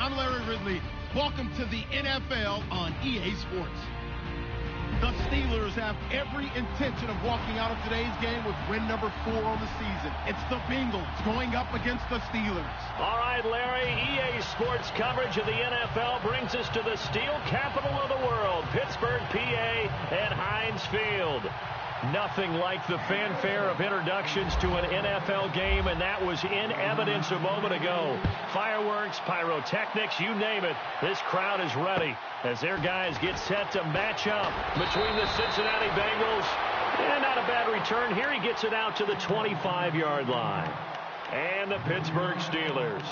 I'm Larry Ridley. Welcome to the NFL on EA Sports. The Steelers have every intention of walking out of today's game with win number 4 on the season. It's the Bengals going up against the Steelers. All right, Larry, EA Sports coverage of the NFL brings us to the steel capital of the world, Pittsburgh, PA, and Heinz Field. Nothing like the fanfare of introductions to an NFL game, and that was in evidence a moment ago. Fireworks, pyrotechnics, you name it. This crowd is ready as their guys get set to match up between the Cincinnati Bengals. And not a bad return here. He gets it out to the 25-yard line. And the Pittsburgh Steelers.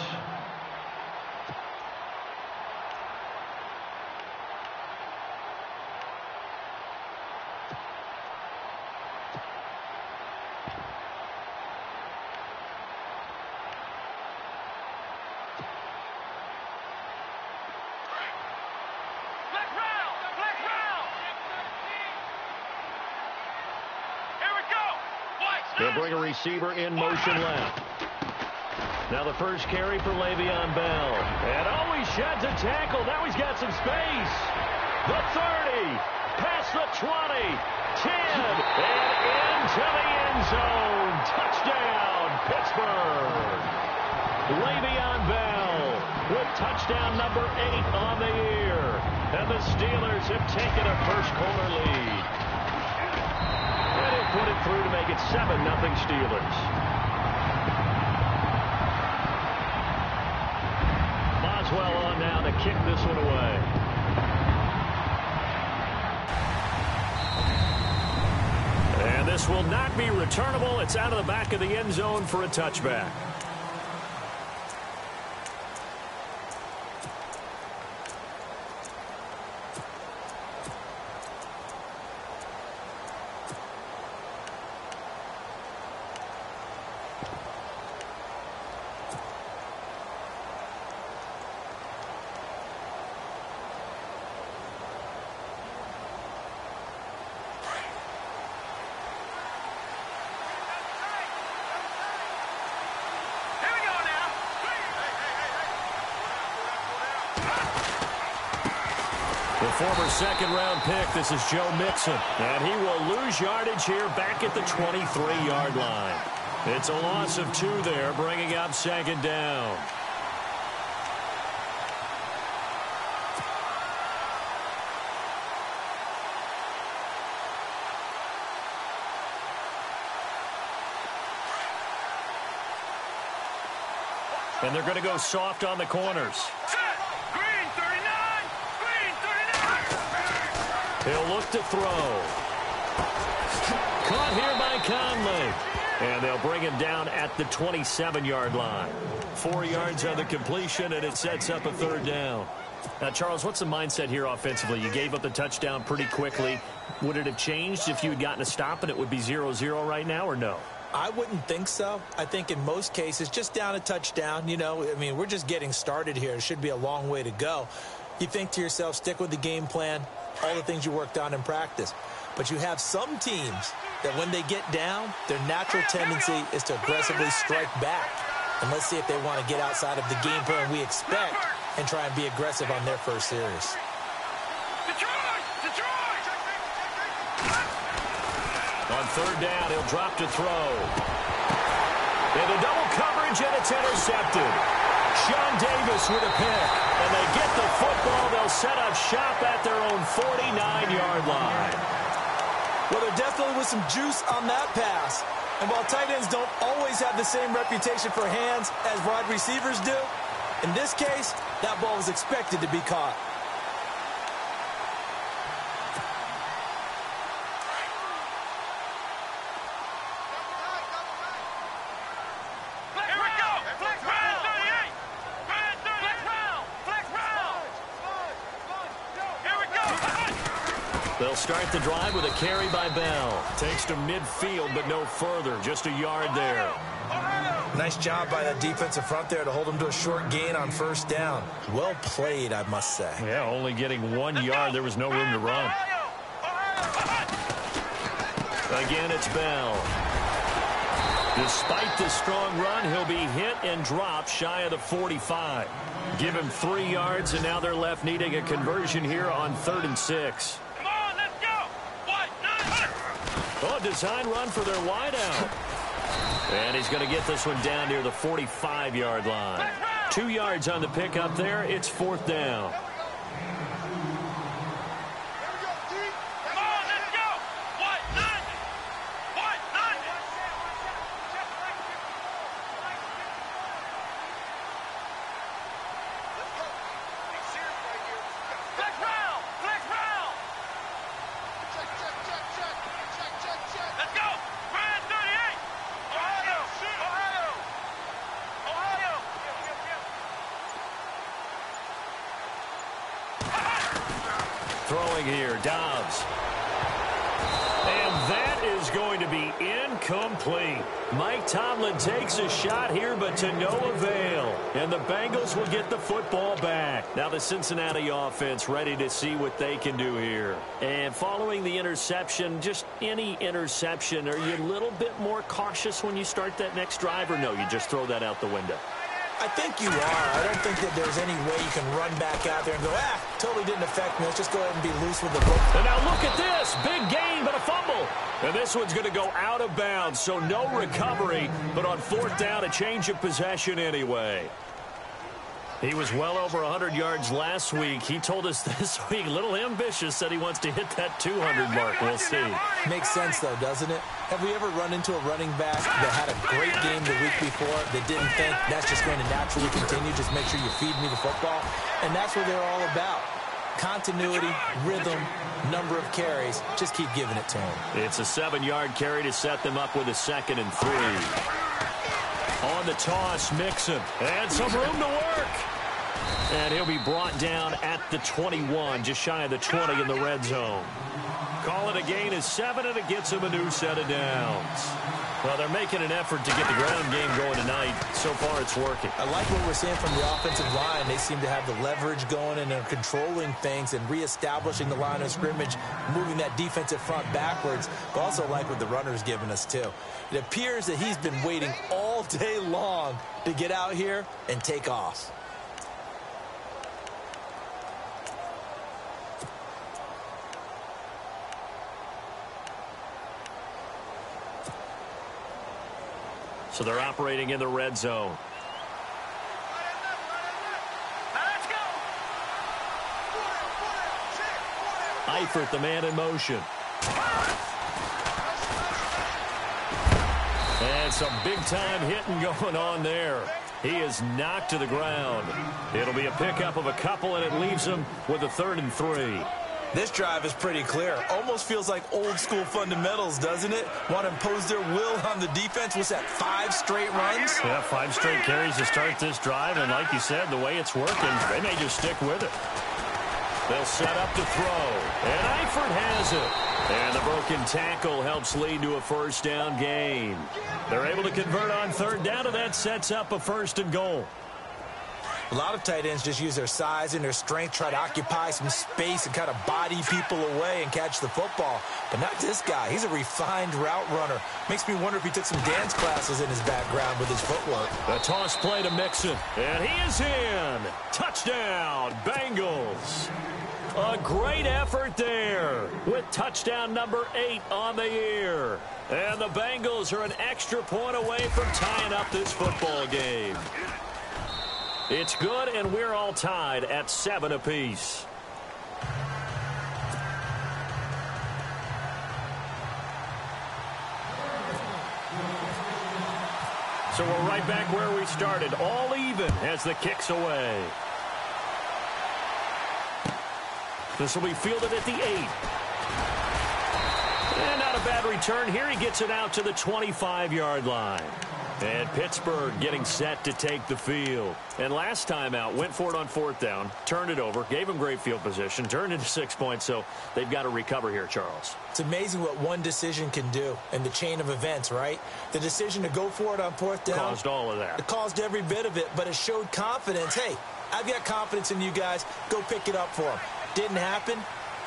They'll bring a receiver in motion left. Now the first carry for Le'Veon Bell. And he sheds a tackle. Now he's got some space. The 30. Past the 20. 10. And into the end zone. Touchdown, Pittsburgh. Le'Veon Bell with touchdown number 8 on the year. And the Steelers have taken a first-quarter lead. And he'll put it through to make it 7-0 Steelers. Boswell on now to kick this one away. And this will not be returnable. It's out of the back of the end zone for a touchback. The former second-round pick, this is Joe Mixon. And he will lose yardage here back at the 23-yard line. It's a loss of 2 there, bringing up second down. And they're going to go soft on the corners. He'll look to throw. Caught here by Conley. And they'll bring him down at the 27-yard line. 4 yards on the completion, and it sets up a third down. Now, Charles, what's the mindset here offensively? You gave up the touchdown pretty quickly. Would it have changed if you had gotten a stop and it would be 0-0 right now, or no? I wouldn't think so. I think in most cases, just down a touchdown, you know, I mean, we're just getting started here. It should be a long way to go. You think to yourself, stick with the game plan, all the things you worked on in practice. But you have some teams that when they get down, their natural tendency is to aggressively strike back. And let's see if they want to get outside of the game plan we expect and try and be aggressive on their first series. On third down, he'll drop to throw. Into double coverage, and it's intercepted. Sean Davis with a pick. And they get the football. They'll set up shop at their own 49-yard line. Well, there definitely was some juice on that pass. And while tight ends don't always have the same reputation for hands as wide receivers do, in this case, that ball was expected to be caught. They'll start the drive with a carry by Bell. Takes to midfield, but no further. Just a yard there. Nice job by the defensive front there to hold him to a short gain on first down. Well played, I must say. Yeah, only getting 1 yard. There was no room to run. Again, it's Bell. Despite the strong run, he'll be hit and dropped shy of the 45. Give him 3 yards, and now they're left needing a conversion here on 3rd and 6. Come on, let's go. What? Oh, design run for their wideout. And he's going to get this one down near the 45-yard line. 2 yards on the pickup there. It's 4th down. Throwing here, Dobbs. And that is going to be incomplete. Mike Tomlin takes a shot here, but to no avail. And the Bengals will get the football back. Now the Cincinnati offense ready to see what they can do here. And following the interception, just any interception, are you a little bit more cautious when you start that next drive, or no, you just throw that out the window? I think you are. I don't think that there's any way you can run back out there and go, totally didn't affect me. Let's just go ahead and be loose with the ball. And now look at this. Big gain, but a fumble. And this one's going to go out of bounds, so no recovery. But on 4th down, a change of possession anyway. He was well over 100 yards last week. He told us this week, a little ambitious, said he wants to hit that 200 mark. We'll see. Makes sense, though, doesn't it? Have we ever run into a running back that had a great game the week before that didn't think that's just going to naturally continue? Just make sure you feed me the football. And that's what they're all about. Continuity, rhythm, number of carries. Just keep giving it to him. It's a 7-yard carry to set them up with a 2nd and 3. On the toss, Mixon. And some room to work. And he'll be brought down at the 21, just shy of the 20 in the red zone. Call it a gain of 7, and it gets him a new set of downs. Well, they're making an effort to get the ground game going tonight. So far, it's working. I like what we're seeing from the offensive line. They seem to have the leverage going, and they're controlling things and reestablishing the line of scrimmage, moving that defensive front backwards. But also like what the runner's giving us, too. It appears that he's been waiting all day long to get out here and take off. So they're operating in the red zone. Eifert, the man in motion. And some big-time hitting going on there. He is knocked to the ground. It'll be a pickup of a couple, and it leaves him with a 3rd and 3. This drive is pretty clear. Almost feels like old-school fundamentals, doesn't it? Want to impose their will on the defense. What's that, 5 straight runs? Yeah, 5 straight carries to start this drive, and like you said, the way it's working, they may just stick with it. They'll set up to throw, and Eifert has it. And the broken tackle helps lead to a 1st down gain. They're able to convert on 3rd down, and that sets up a 1st and goal. A lot of tight ends just use their size and their strength, try to occupy some space and kind of body people away and catch the football. But not this guy. He's a refined route runner. Makes me wonder if he took some dance classes in his background with his footwork. A toss play to Mixon. And he is in. Touchdown, Bengals. A great effort there with touchdown number 8 on the year. And the Bengals are an extra point away from tying up this football game. It's good, and we're all tied at 7 apiece. So we're right back where we started, all even as the kick's away. This will be fielded at the 8. And not a bad return here. He gets it out to the 25-yard line. And Pittsburgh getting set to take the field. And last time out, went for it on 4th down, turned it over, gave him great field position, turned into 6 points, so they've got to recover here, Charles. It's amazing what one decision can do in the chain of events, right? The decision to go for it on 4th down. Caused all of that. It caused every bit of it, but it showed confidence. Hey, I've got confidence in you guys. Go pick it up for them. Didn't happen.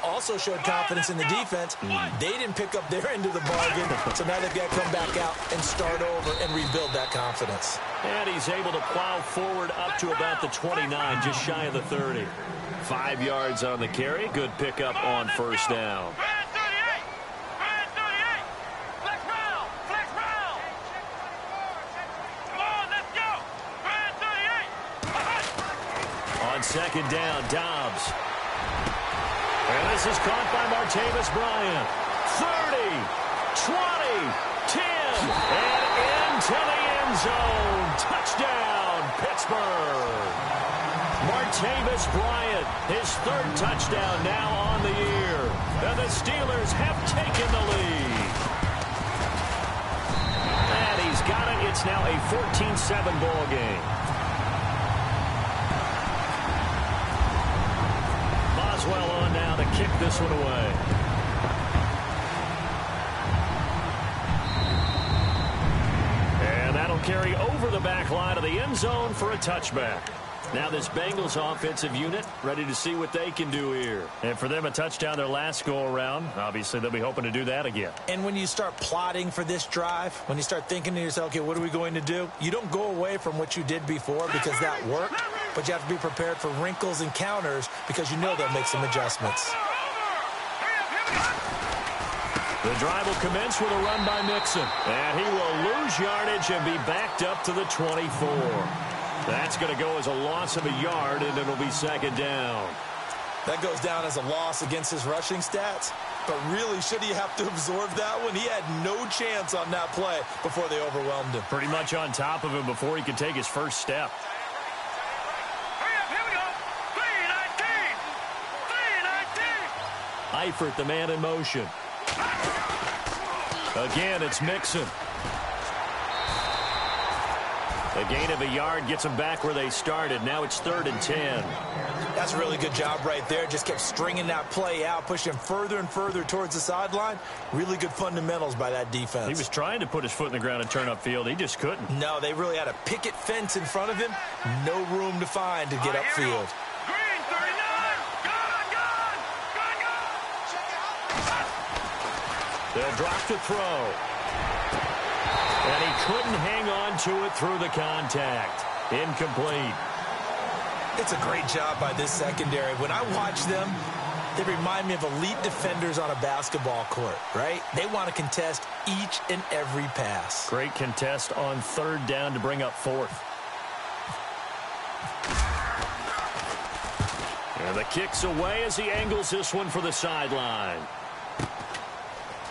also showed confidence in the defense. They didn't pick up their end of the bargain, so now they've got to come back out and start over and rebuild that confidence. And he's able to plow forward up to about the 29, just shy of the 30. 5 yards on the carry. Good pickup on first down. On second down, Dobbs. And this is caught by Martavis Bryant. 30, 20, 10, and into the end zone. Touchdown, Pittsburgh. Martavis Bryant, his 3rd touchdown now on the year. And the Steelers have taken the lead. And he's got it. It's now a 14-7 ball game. Boswell on now to kick this one away. And that'll carry over the back line of the end zone for a touchback. Now this Bengals offensive unit ready to see what they can do here. And for them, a touchdown their last go-around. Obviously, they'll be hoping to do that again. And when you start plotting for this drive, when you start thinking to yourself, okay, what are we going to do? You don't go away from what you did before because that worked, but you have to be prepared for wrinkles and counters because you know they'll make some adjustments. The drive will commence with a run by Mixon. And he will lose yardage and be backed up to the 24. That's going to go as a loss of a yard, and it'll be second down. That goes down as a loss against his rushing stats. But really, should he have to absorb that one? He had no chance on that play before they overwhelmed him. Pretty much on top of him before he could take his first step. Here we go. 3-19. Eifert, the man in motion. Again, it's Mixon. A gain of a yard gets them back where they started. Now it's 3rd and 10. That's a really good job right there. Just kept stringing that play out, pushing further and further towards the sideline. Really good fundamentals by that defense. He was trying to put his foot in the ground and turn upfield. He just couldn't. No, they really had a picket fence in front of him. No room to find to get upfield. Green, 39. Gone. They'll drop to throw. And he couldn't hang on to it through the contact. Incomplete. It's a great job by this secondary. When I watch them, they remind me of elite defenders on a basketball court, right? They want to contest each and every pass. Great contest on 3rd down to bring up 4th. And the kick's away as he angles this one for the sideline.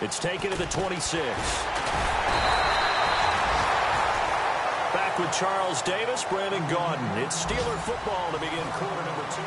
It's taken to the 26. Back with Charles Davis, Brandon Gaudin. It's Steeler football to begin quarter number 2.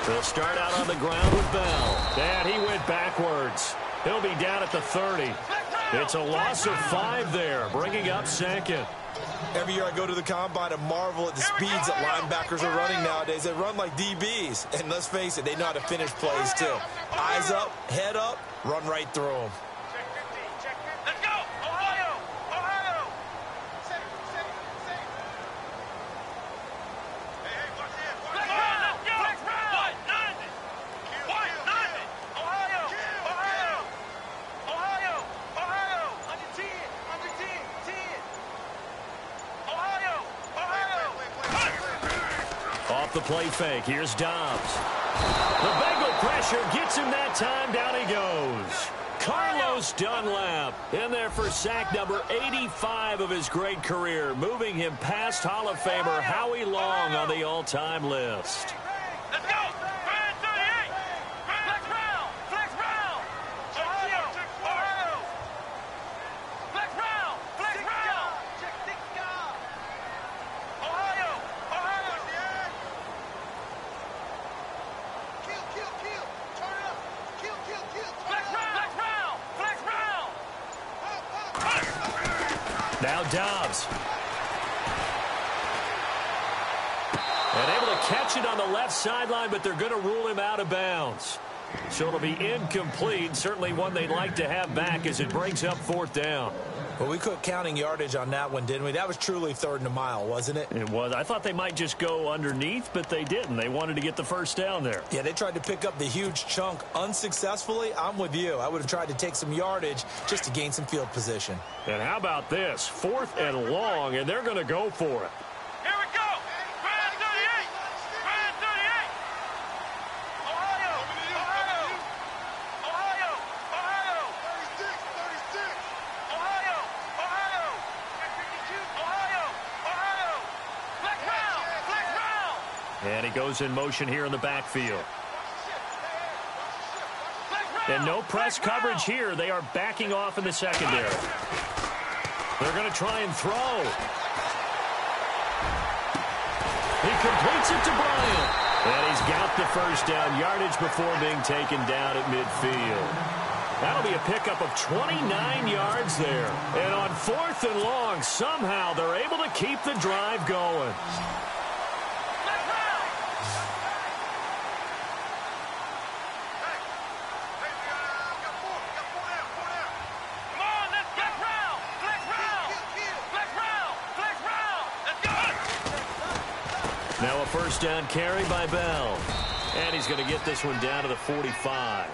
They'll start out on the ground with Bell. And he went backwards. He'll be down at the 30. It's a loss of 5 there, bringing up 2nd. Every year I go to the combine and marvel at the speeds that linebackers are running nowadays. They run like DBs. And let's face it, they know how to finish plays too. Eyes up, head up, run right through them. Let's go. Ohio. Ohio. Hey, watch this. Let's go. White 90. White 90. Ohio. Ohio. Ohio. Ohio. Under 10. Under 10. 10. Ohio. Ohio. Off the play fake. Here's Dobbs. The Bengal pressure gets him that time. Down he goes. Carlos Dunlap in there for sack number 85 of his great career, moving him past Hall of Famer Howie Long on the all-time list. Let's go. Brand 38. Flex round. Flex round. Ohio. Ohio. Flex round. Flex round. Check 6 guard. Ohio. Ohio. Kill, kill, kill. Turn it up. Kill, kill, kill. Flex round. Flex round. Flex round. Now Dobbs. And able to catch it on the left sideline, but they're going to rule him out of bounds. So it'll be incomplete. Certainly one they'd like to have back as it brings up 4th down. Well, we quit counting yardage on that one, didn't we? That was truly 3rd and a mile, wasn't it? It was. I thought they might just go underneath, but they didn't. They wanted to get the 1st down there. Yeah, they tried to pick up the huge chunk unsuccessfully. I'm with you. I would have tried to take some yardage just to gain some field position. And how about this? 4th and long, and they're going to go for it. Here we go. Grand 38. Grand 38. Ohio. Ohio. Ohio. Ohio. 36. 36. Ohio. Ohio. Ohio. Ohio. Flex round. Flex round. And he goes in motion here in the backfield. And no press coverage here. They are backing off in the secondary. They're going to try and throw. He completes it to Bryant. And he's got the 1st down yardage before being taken down at midfield. That'll be a pickup of 29 yards there. And on 4th and long, somehow they're able to keep the drive going. Now a 1st down carry by Bell. And he's going to get this one down to the 45.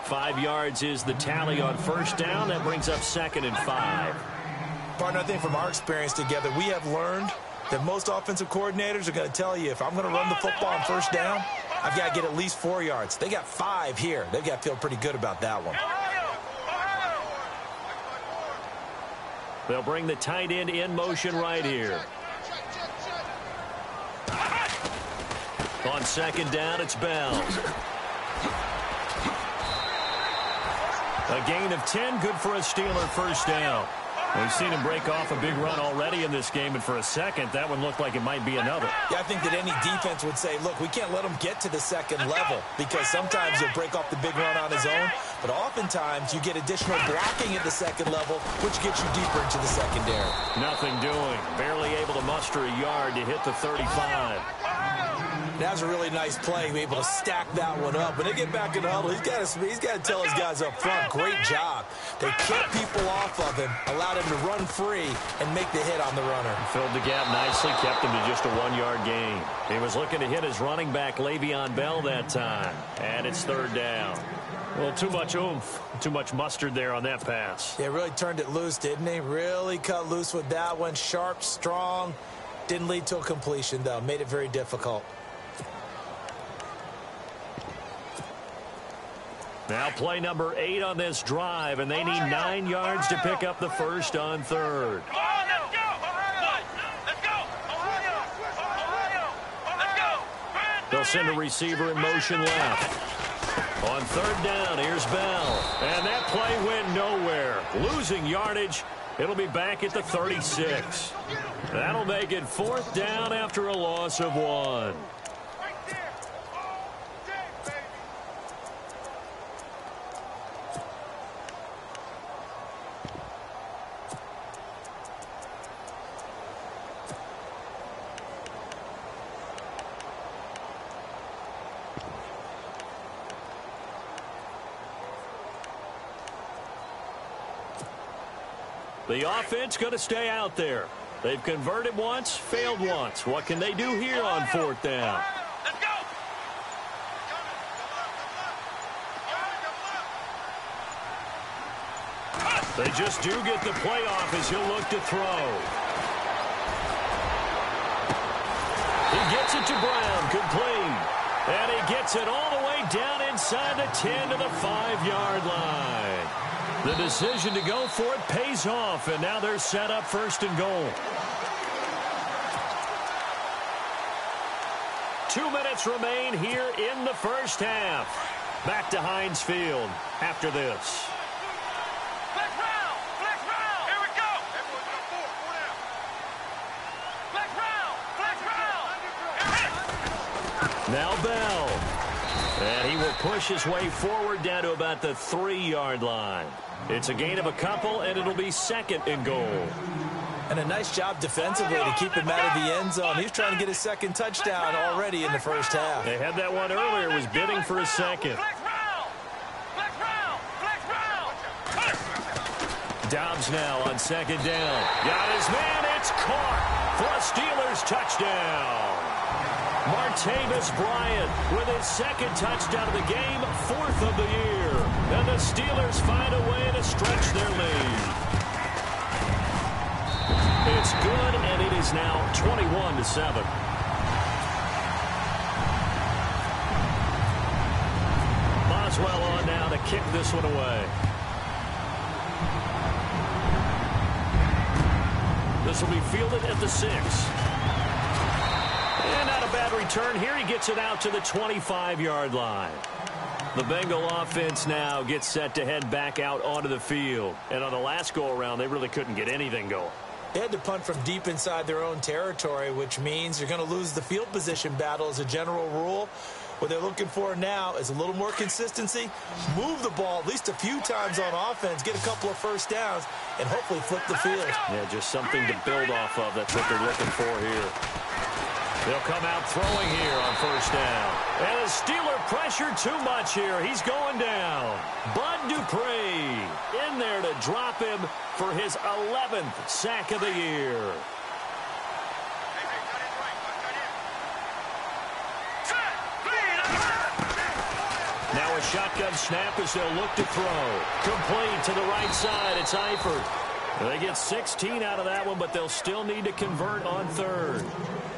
5 yards is the tally on 1st down. That brings up 2nd and 5. Partner, I think from our experience together, we have learned that most offensive coordinators are going to tell you, if I'm going to run the football on 1st down, I've got to get at least 4 yards. They got 5 here. They've got to feel pretty good about that one. They'll bring the tight end in motion right here. On 2nd down, it's Bell. A gain of 10, good for a Steeler 1st down. We've seen him break off a big run already in this game, and for a second, that one looked like it might be another. Yeah, I think that any defense would say, look, we can't let him get to the 2nd level, because sometimes he'll break off the big run on his own, but oftentimes you get additional blocking at the 2nd level, which gets you deeper into the secondary. Nothing doing. Barely able to muster a yard to hit the 35. That was a really nice play, be able to stack that one up. When they get back in the huddle, he's got to tell his guys up front, great job. They kept people off of him, allowed him to run free, and make the hit on the runner. Filled the gap nicely, kept him to just a 1-yard gain. He was looking to hit his running back, Le'Veon Bell, that time. And it's 3rd down. Well, too much oomph, too much mustard there on that pass. Yeah, really turned it loose, didn't he? Really cut loose with that one. Sharp, strong. Didn't lead to a completion, though. Made it very difficult. Now play number 8 on this drive, and they need 9 yards to pick up the 1st on 3rd. Come on, let's go! Let's go! Ohio! Ohio! Let's go! They'll send a receiver in motion left. On 3rd down, here's Bell. And that play went nowhere. Losing yardage. It'll be back at the 36. That'll make it 4th down after a loss of 1. The offense going to stay out there. They've converted once, failed once. What can they do here on 4th down? Let's go! They just do get the play off as he'll look to throw. He gets it to Brown, complete. And he gets it all the way down inside the 10 to the 5-yard line. The decision to go for it pays off, and now they're set up 1st and goal. 2 minutes remain here in the 1st half. Back to Heinz Field after this. Flex round! Flex round! Here we go! Everyone go four down. Flex round! Flex round! Now Bell. And he will push his way forward down to about the 3-yard line. It's a gain of a couple, and it'll be 2nd and goal. And a nice job defensively to keep him out of the end zone. He's trying to get his second touchdown already in the first half. They had that one earlier, was bidding for a second. Dobbs now on second down. Got his man, it's caught for a Steelers touchdown. Martavis Bryant with his second touchdown of the game, 4th of the year. And the Steelers find a way to stretch their lead. It's good, and it is now 21-7. Boswell on now to kick this one away. This will be fielded at the 6. And not a bad return here. He gets it out to the 25-yard line. The Bengal offense now gets set to head back out onto the field. And on the last go-around, they really couldn't get anything going. They had to punt from deep inside their own territory, which means you're going to lose the field position battle as a general rule. What they're looking for now is a little more consistency, move the ball at least a few times on offense, get a couple of first downs, and hopefully flip the field. Yeah, just something to build off of. That's what they're looking for here. They'll come out throwing here on first down. And the Steeler pressure too much here. He's going down. Bud Dupree in there to drop him for his 11th sack of the year. Now a shotgun snap as they'll look to throw. Complete to the right side. It's Eifert. They get 16 out of that one, but they'll still need to convert on third.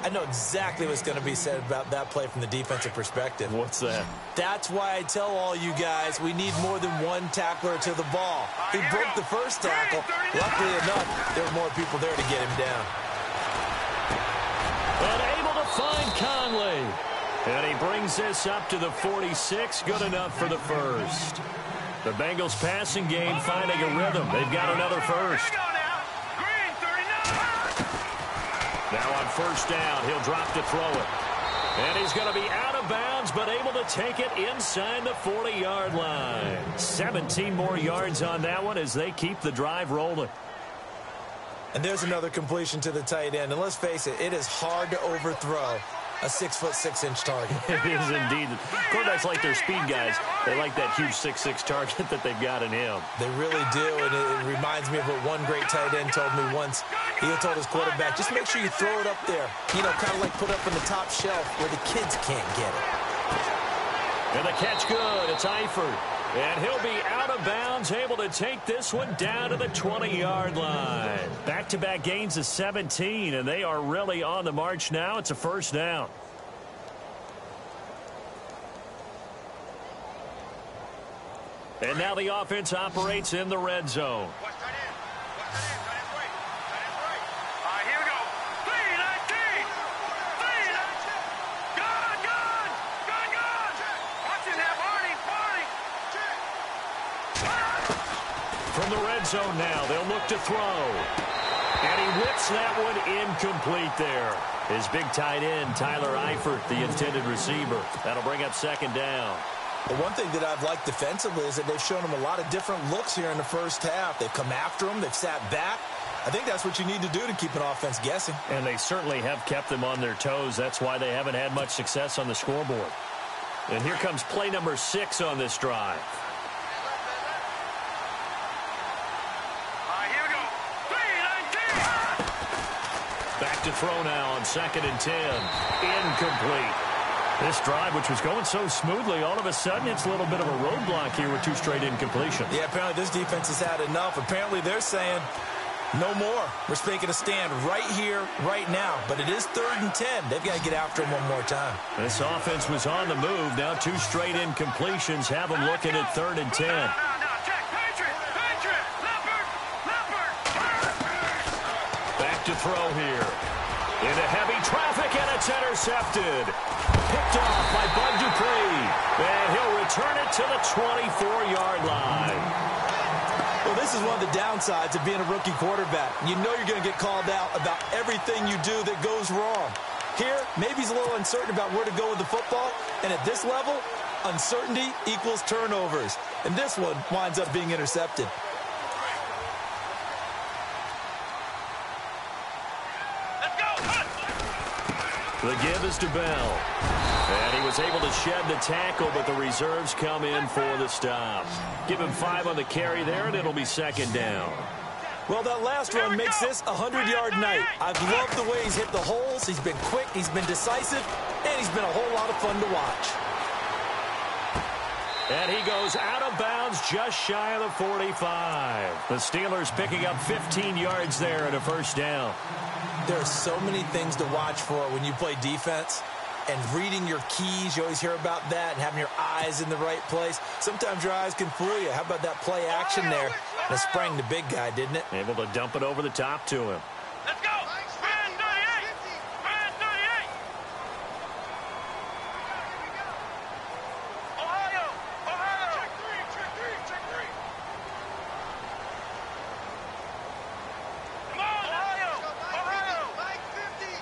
I know exactly what's going to be said about that play from the defensive perspective. What's that? That's why I tell all you guys we need more than one tackler to the ball. He broke the first tackle. Luckily enough, there were more people there to get him down. And able to find Conley. And he brings this up to the 46. Good enough for the first. The Bengals passing game finding a rhythm. They've got another first. Now on first down, he'll drop to throw it. And he's going to be out of bounds, but able to take it inside the 40-yard line. 17 more yards on that one as they keep the drive rolling. And there's another completion to the tight end. And let's face it, it is hard to overthrow a 6'6" target. It is indeed. Quarterbacks like their speed guys. They like that huge 6'6" target that they've got in him. They really do, and it reminds me of what one great tight end told me once. He told his quarterback, just make sure you throw it up there. You know, kind of like put up in the top shelf where the kids can't get it. And the catch good. It's Eifert. And he'll be out of bounds, able to take this one down to the 20-yard line. Back-to-back gains of 17, and they are really on the march now. It's a first down. And now the offense operates in the red zone. From the red zone now, they'll look to throw. And he whips that one incomplete there. His big tight end, Tyler Eifert, the intended receiver. That'll bring up second down. Well, one thing that I've liked defensively is that they've shown him a lot of different looks here in the first half. They've come after him. They've sat back. I think that's what you need to do to keep an offense guessing. And they certainly have kept them on their toes. That's why they haven't had much success on the scoreboard. And here comes play number 6 on this drive. Back to throw now on 2nd and 10. Incomplete. This drive, which was going so smoothly, all of a sudden it's a little bit of a roadblock here with 2 straight incompletions. Yeah, apparently this defense has had enough. Apparently they're saying no more. We're making a stand right here, right now. But it is 3rd and 10. They've got to get after him one more time. This offense was on the move. Now 2 straight incompletions have them looking at 3rd and 10. Back to throw here. Into heavy traffic, and it's intercepted. Picked off by Bud Dupree. And he'll return it to the 24-yard line. Well, this is one of the downsides of being a rookie quarterback. You know you're going to get called out about everything you do that goes wrong. Here, maybe he's a little uncertain about where to go with the football. And at this level, uncertainty equals turnovers. And this one winds up being intercepted. The give is to Bell. And he was able to shed the tackle, but the reserves come in for the stop. Give him 5 on the carry there, and it'll be second down. Well, that last run makes this a 100-yard night. I've loved the way he's hit the holes. He's been quick, he's been decisive, and he's been a whole lot of fun to watch. And he goes out of bounds just shy of the 45. The Steelers picking up 15 yards there and a first down. There are so many things to watch for when you play defense. And reading your keys, you always hear about that, and having your eyes in the right place. Sometimes your eyes can fool you. How about that play action there? And it sprang the big guy, didn't it? Able to dump it over the top to him. Let's go! Brand 38! Brand 38! Ohio! Ohio! Check three! Check three! Check three! Come on! Ohio! Ohio! Mike 50!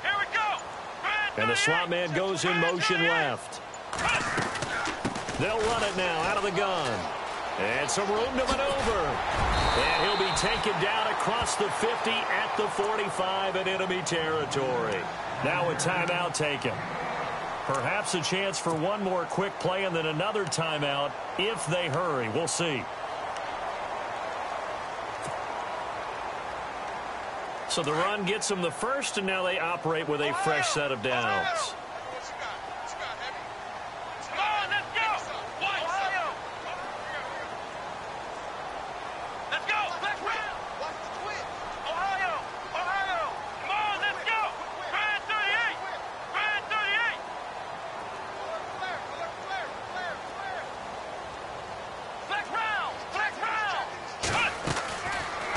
Here we go! Brand 38! And the slot man goes in motion left. They'll run it now out of the gun. And some room to maneuver. And he'll be taken down across the 50 at the 45 in enemy territory. Now a timeout taken. Perhaps a chance for one more quick play and then another timeout if they hurry. We'll see. So the run gets them the first, and now they operate with a fresh set of downs.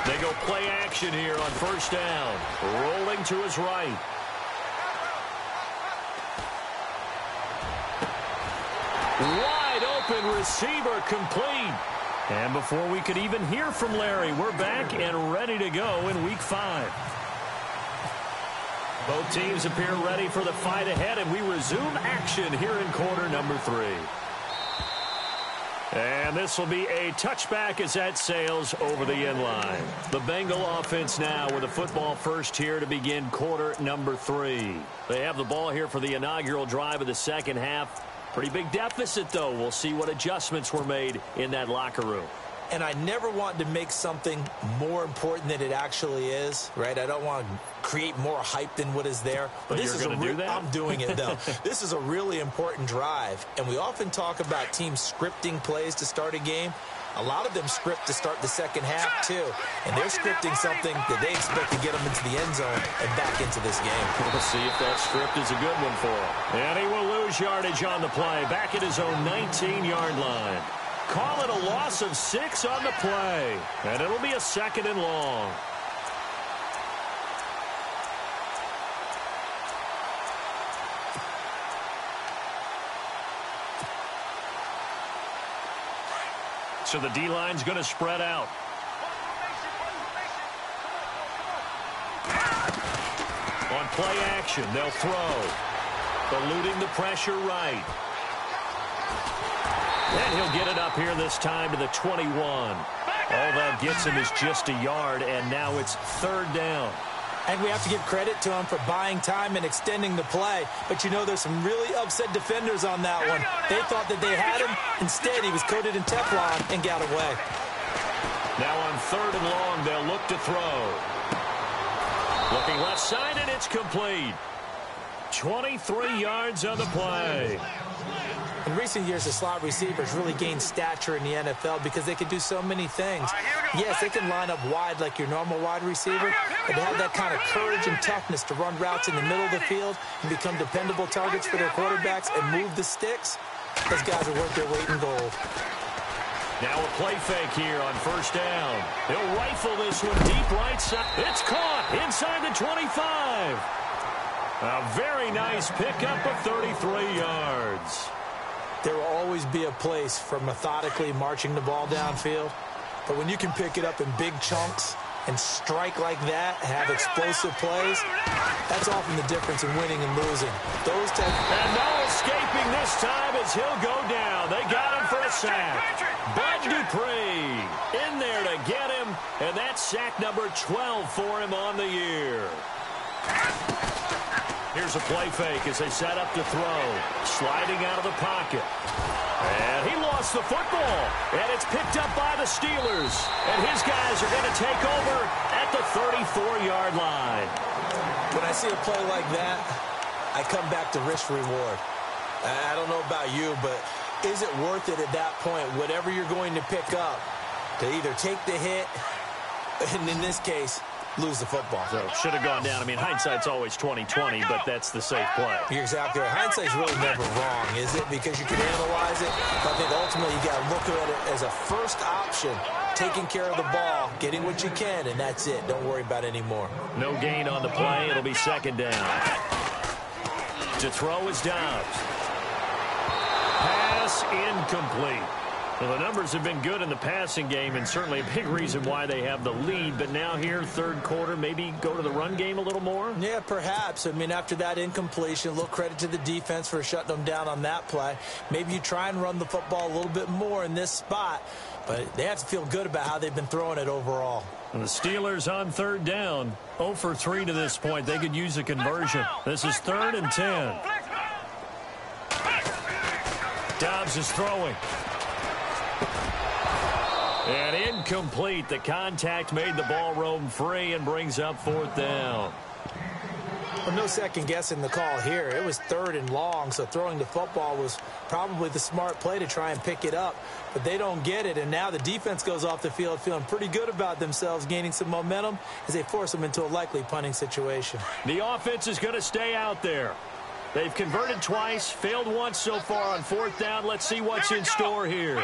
They go play action here on first down. Rolling to his right. Wide open receiver complete. And before we could even hear from Larry, we're back and ready to go in Week 5. Both teams appear ready for the fight ahead, and we resume action here in quarter number 3. And this will be a touchback as that sails over the end line. The Bengal offense now with a football first here to begin quarter number 3. They have the ball here for the inaugural drive of the second half. Pretty big deficit, though. We'll see what adjustments were made in that locker room. And I never want to make something more important than it actually is, right? I don't want to create more hype than what is there. But this you're going to do that? I'm doing it, though. This is a really important drive. And we often talk about teams scripting plays to start a game. A lot of them script to start the second half, too. And they're scripting something that they expect to get them into the end zone and back into this game. We'll see if that script is a good one for him. And he will lose yardage on the play, back at his own 19-yard line. Call it a loss of 6 on the play. And it'll be a second and long. So the D-line's going to spread out. On play action, they'll throw. Eluding the pressure right. And he'll get it up here this time to the 21. All that gets him is just a yard, and now it's third down. And we have to give credit to him for buying time and extending the play. But, you know, there's some really upset defenders on that one. They thought that they had him. Instead, he was coated in Teflon and got away. Now on third and long, they'll look to throw. Looking left side, and it's complete. 23 yards on the play. In recent years, the slot receivers really gained stature in the NFL because they can do so many things. Yes, they can line up wide like your normal wide receiver, but they have that kind of courage and toughness to run routes in the middle of the field and become dependable targets for their quarterbacks and move the sticks. Those guys are worth their weight in gold. Now a play fake here on first down. He'll rifle this one deep right side. It's caught inside the 25. A very nice pickup of 33 yards. There will always be a place for methodically marching the ball downfield. But when you can pick it up in big chunks and strike like that, have explosive plays, that's often the difference in winning and losing. And no escaping this time as he'll go down. They got him for a sack. Bud Dupree in there to get him, and And that's sack number 12 for him on the year. Here's a play fake as they set up to throw. Sliding out of the pocket. And he lost the football. And it's picked up by the Steelers. And his guys are going to take over at the 34-yard line. When I see a play like that, I come back to risk reward. I don't know about you, but is it worth it at that point, whatever you're going to pick up, to either take the hit, and in this case, lose the football? So should have gone down. I mean, hindsight's always 20/20, but that's the safe play. You're exactly right. Hindsight's really never wrong, is it? Because you can analyze it. But I think ultimately you got to look at it as a first option, taking care of the ball, getting what you can, and that's it. Don't worry about any more. No gain on the play. It'll be second down. To throw is Dobbs. Pass incomplete. Well, the numbers have been good in the passing game, and certainly a big reason why they have the lead. But now here, third quarter, maybe go to the run game a little more? Yeah, perhaps. I mean, after that incompletion, a little credit to the defense for shutting them down on that play. Maybe you try and run the football a little bit more in this spot. But they have to feel good about how they've been throwing it overall. And the Steelers on third down, 0 for 3 to this point. They could use a conversion. This is 3rd and 10. Dobbs is throwing. And incomplete. The contact made the ball roam free and brings up 4th down. Well, no second guessing the call here. It was 3rd and long, so throwing the football was probably the smart play to try and pick it up. But they don't get it, and now the defense goes off the field feeling pretty good about themselves, gaining some momentum as they force them into a likely punting situation. The offense is going to stay out there. They've converted twice, failed once so far on 4th down. Let's see what's in store here.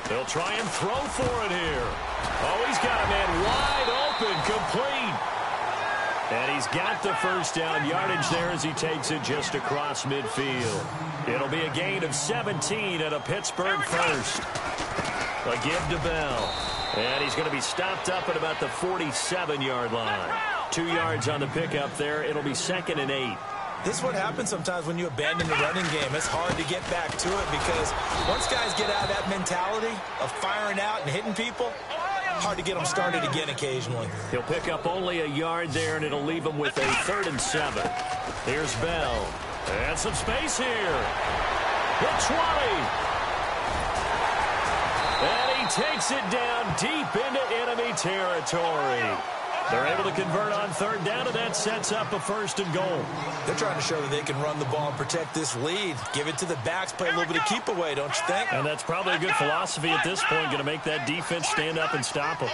They'll try and throw for it here. Oh, he's got a man wide open, complete. And he's got the first down yardage there as he takes it just across midfield. It'll be a gain of 17 and a Pittsburgh first. A give to Bell. And he's going to be stopped up at about the 47-yard line. 2 yards on the pickup there. It'll be 2nd and 8. This is what happens sometimes when you abandon the running game. It's hard to get back to it because once guys get out of that mentality of firing out and hitting people, hard to get them started again occasionally. He'll pick up only a yard there, and it'll leave him with a 3rd and 7. Here's Bell. And some space here. The 20. And he takes it down deep into enemy territory. They're able to convert on 3rd down, and that sets up a 1st and goal. They're trying to show that they can run the ball and protect this lead. Give it to the backs, play a little bit of keep away, don't you think? And that's probably a good philosophy at this point, going to make that defense stand up and stop them.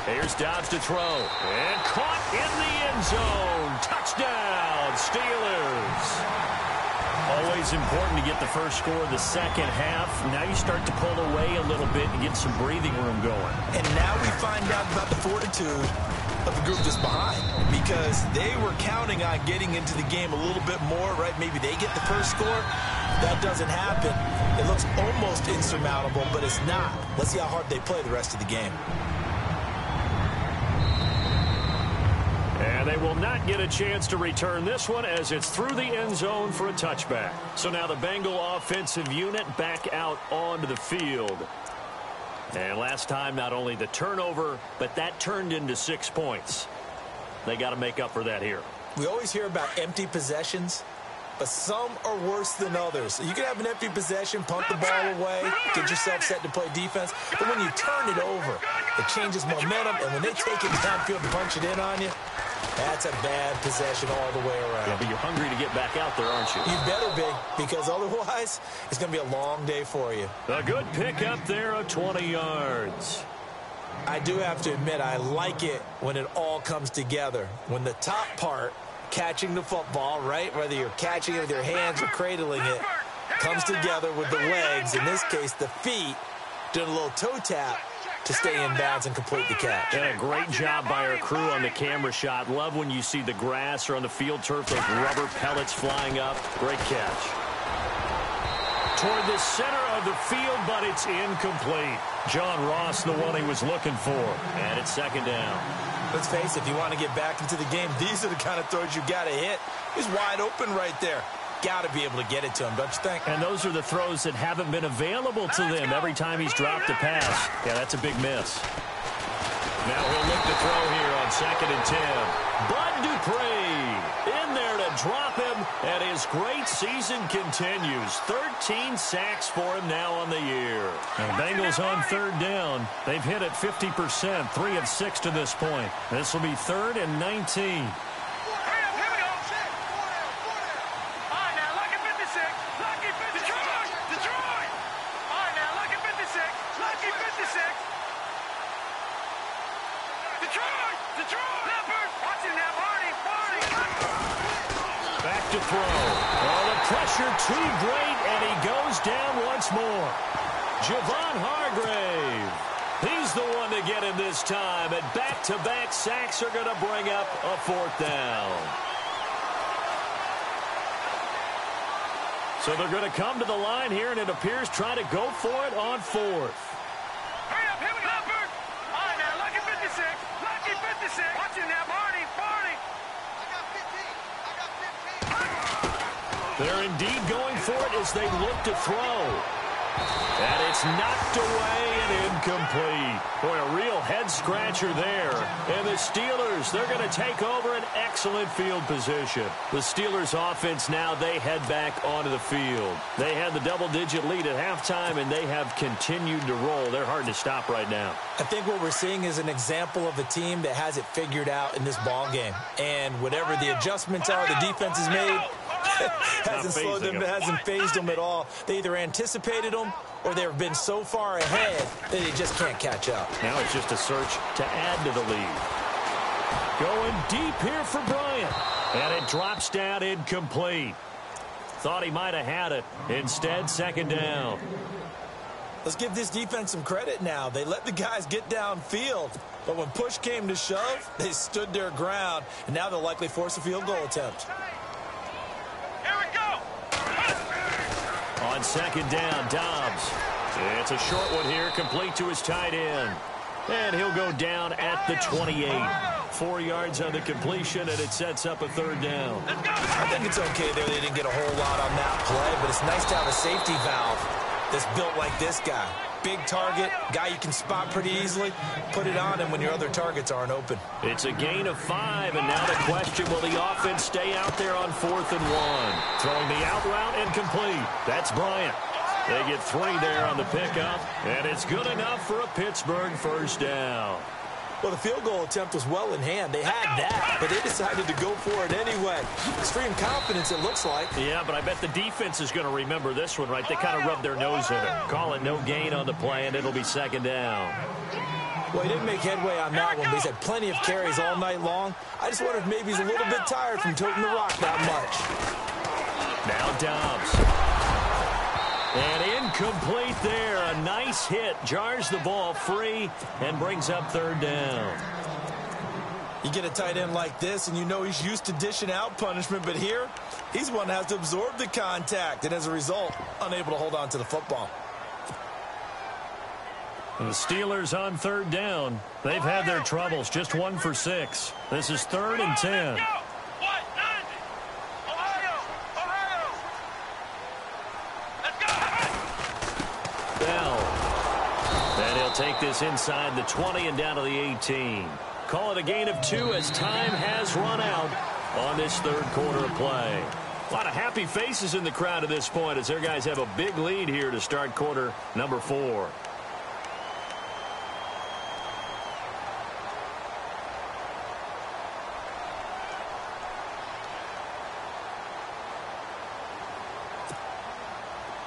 Here's Dobbs to throw. And caught in the end zone. Touchdown, Steelers. Always important to get the first score of the second half. Now you start to pull away a little bit and get some breathing room going. And now we find out about the fortitude of the group that's behind, because they were counting on getting into the game a little bit more, right? Maybe they get the first score. That doesn't happen. It looks almost insurmountable, but it's not. Let's see how hard they play the rest of the game. And they will not get a chance to return this one as it's through the end zone for a touchback. So now the Bengal offensive unit back out onto the field. And last time, not only the turnover, but that turned into 6 points. They got to make up for that here. We always hear about empty possessions, but some are worse than others. You can have an empty possession, punt the ball away, get yourself set to play defense, but when you turn it over, it changes momentum, and when they take it downfield and punch it in on you, that's a bad possession all the way around. Yeah, but you're hungry to get back out there, aren't you? You better be, because otherwise it's going to be a long day for you. A good pickup there of 20 yards. I do have to admit, I like it when it all comes together. When the top part, catching the football, right, whether you're catching it with your hands or cradling it, comes together with the legs, in this case the feet, doing a little toe tap to stay in bounds and complete the catch. And a great job by our crew on the camera shot. Love when you see the grass or on the field turf, those rubber pellets flying up. Great catch. Toward the center of the field, but it's incomplete. John Ross, the one he was looking for. And it's 2nd down. Let's face it, if you want to get back into the game, these are the kind of throws you got to hit. He's wide open right there. got to be able to get it to him, don't you think? And those are the throws that haven't been available to them every time he's dropped a pass. Yeah, that's a big miss. Now he'll look to throw here on 2nd and 10. Bud Dupree in there to drop him, and his great season continues. 13 sacks for him now on the year. And Bengals on 3rd down. They've hit it 50%, 3 of 6 to this point. This will be 3rd and 19. Back to throw. Oh, the pressure too great, and he goes down once more. Javon Hargrave. He's the one to get him this time, and back-to-back sacks are going to bring up a 4th down. So they're going to come to the line here, and it appears trying to go for it on 4th. Hurry up, here we go. All right, now, lucky 56. Lucky 56. Watch it now, Barney. Barney. They're indeed going for it as they look to throw. And it's knocked away and incomplete. Boy, a real head-scratcher there. And the Steelers, they're going to take over an excellent field position. The Steelers offense now, they head back onto the field. They had the double-digit lead at halftime, and they have continued to roll. They're hard to stop right now. I think what we're seeing is an example of a team that has it figured out in this ball game. And whatever the adjustments are the defense has made, hasn't slowed them, hasn't phased them at all. They either anticipated them or they've been so far ahead that they just can't catch up. Now it's just a search to add to the lead. Going deep here for Bryant. And it drops down incomplete. Thought he might have had it. Instead, 2nd down. Let's give this defense some credit now. They let the guys get downfield. But when push came to shove, they stood their ground. And now they'll likely force a field goal attempt. Here we go. On 2nd down, Dobbs. It's a short one here, complete to his tight end. And he'll go down at the 28. 4 yards on the completion, and it sets up a 3rd down. I think it's okay there. They didn't get a whole lot on that play, but it's nice to have a safety valve that's built like this guy. Big target, guy you can spot pretty easily. Put it on him when your other targets aren't open. It's a gain of 5, and now the question, will the offense stay out there on 4th and 1? Throwing the out route and complete. That's Bryant. They get 3 there on the pickup, and it's good enough for a Pittsburgh 1st down. Well, the field goal attempt was well in hand. They had that, but they decided to go for it anyway. Extreme confidence, it looks like. Yeah, but I bet the defense is going to remember this one, right? They kind of rubbed their nose in it. Call it no gain on the play, and it'll be 2nd down. Well, he didn't make headway on that one, but he's had plenty of carries all night long. I just wonder if maybe he's a little bit tired from toting the rock that much. Now Dobbs. And incomplete there. A nice hit. Jars the ball free and brings up 3rd down. You get a tight end like this, and you know he's used to dishing out punishment, but here, he's one that has to absorb the contact, and as a result, unable to hold on to the football. The Steelers on 3rd down. They've had their troubles. Just 1 for 6. This is 3rd and 10. And he'll take this inside the 20 and down to the 18. Call it a gain of 2 as time has run out on this 3rd quarter of play. A lot of happy faces in the crowd at this point as their guys have a big lead here to start quarter number 4.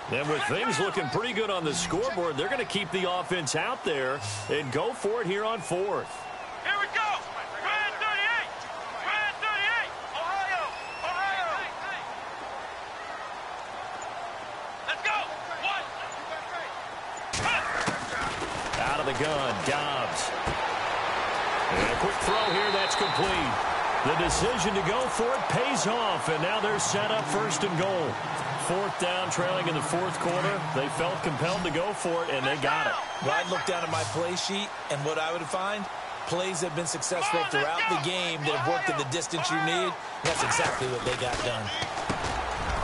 And with things looking pretty good on the scoreboard, they're going to keep the offense out there and go for it here on 4th. Here we go. Brand 38. Brand 38. Ohio. Ohio. Let's go. Out of the gun, Dobbs. And a quick throw here, that's complete. The decision to go for it pays off, and now they're set up 1st and goal. 4th down, trailing in the 4th quarter. They felt compelled to go for it, and they got it. Well, I'd look down at my play sheet, and what I would find, plays that have been successful throughout the game that have worked in the distance you need. That's exactly what they got done.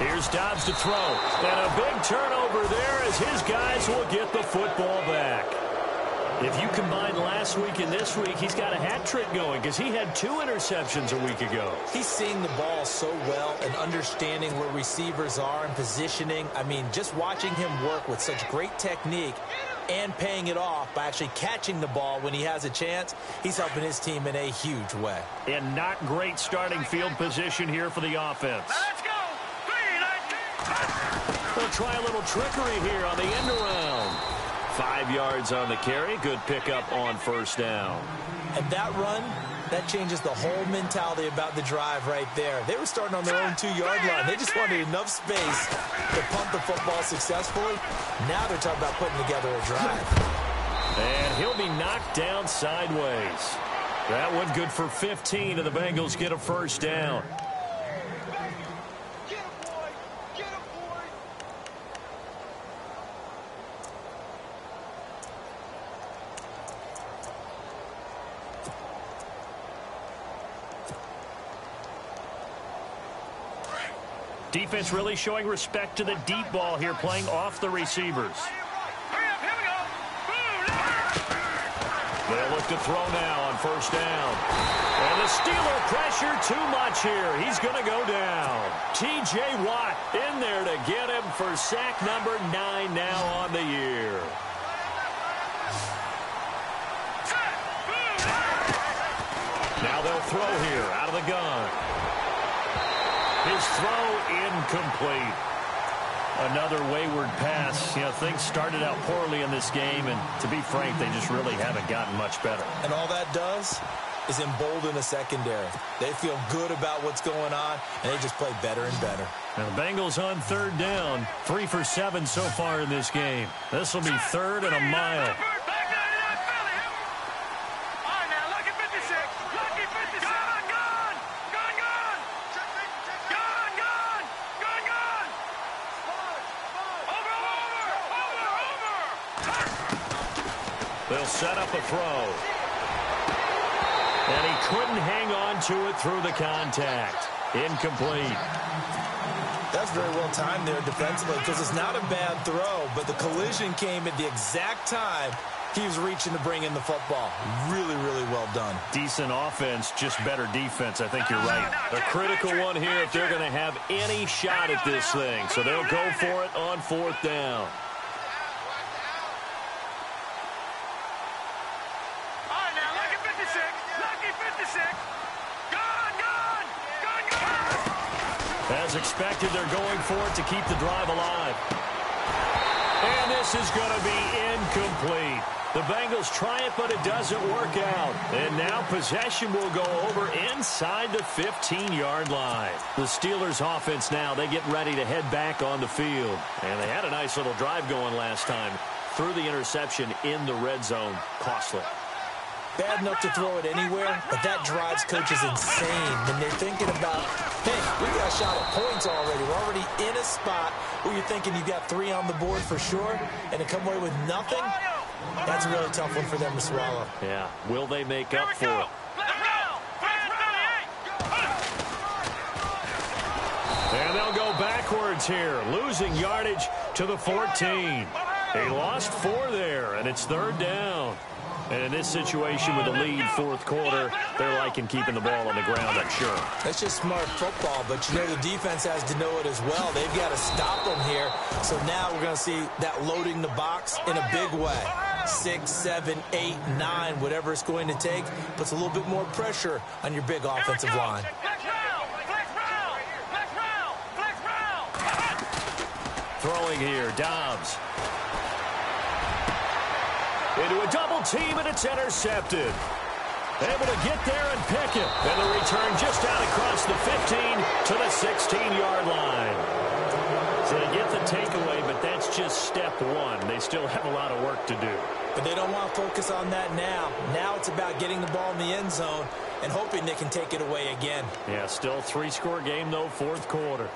Here's Dobbs to throw. And a big turnover there as his guys will get the football back. If you combine last week and this week, he's got a hat trick going because he had 2 interceptions a week ago. He's seeing the ball so well and understanding where receivers are and positioning. I mean, just watching him work with such great technique and paying it off by actually catching the ball when he has a chance, he's helping his team in a huge way. And not great starting field position here for the offense. Let's go. They'll try a little trickery here on the end around. 5 yards on the carry. Good pickup on first down. And that run, that changes the whole mentality about the drive right there. They were starting on their own 2-yard line. They just wanted enough space to pump the football successfully. Now they're talking about putting together a drive. And he'll be knocked down sideways. That one good for 15, and the Bengals get a first down. Defense really showing respect to the deep ball here, playing off the receivers. They'll look to throw now on first down. And the Steeler pressure too much here. He's going to go down. T.J. Watt in there to get him for sack number 9 now on the year. Now they'll throw here out of the gun. His throw incomplete. Another wayward pass. You know, things started out poorly in this game, and to be frank, they just really haven't gotten much better. And all that does is embolden the secondary. They feel good about what's going on, and they just play better and better. Now the Bengals on third down. 3 for 7 so far in this game. This will be 3rd and a mile. They'll set up a throw. And he couldn't hang on to it through the contact. Incomplete. That's very well timed there defensively because it's not a bad throw, but the collision came at the exact time he was reaching to bring in the football. Really, really well done. Decent offense, just better defense. I think you're right. A critical one here if they're going to have any shot at this thing. So they'll go for it on 4th down. As expected, they're going for it to keep the drive alive. And this is going to be incomplete. The Bengals try it, but it doesn't work out. And now possession will go over inside the 15-yard line. The Steelers' offense now, they get ready to head back on the field. And they had a nice little drive going last time. Threw the interception in the red zone. Costly. Bad enough to throw it anywhere, but that drives coaches insane when they're thinking about, hey, we got a shot at points already. We're already in a spot where you're thinking you got 3 on the board for sure, and to come away with nothing, that's a really tough one for them to swallow. Yeah, will they make up for it? And they'll go backwards here, losing yardage to the 14. They lost 4 there, and it's 3rd down. And in this situation with the lead 4th quarter, they're liking keeping the ball on the ground, I'm sure. That's just smart football, but you know the defense has to know it as well. They've got to stop them here. So now we're going to see that loading the box in a big way. 6, 7, 8, 9, whatever it's going to take, puts a little bit more pressure on your big offensive line. Throwing here, Dobbs. Into a double team, and it's intercepted. Able to get there and pick it. And the return just out across the 15 to the 16-yard line. So they get the takeaway, but that's just step 1. They still have a lot of work to do. But they don't want to focus on that now. Now it's about getting the ball in the end zone and hoping they can take it away again. Yeah, still 3-score game, though, 4th quarter.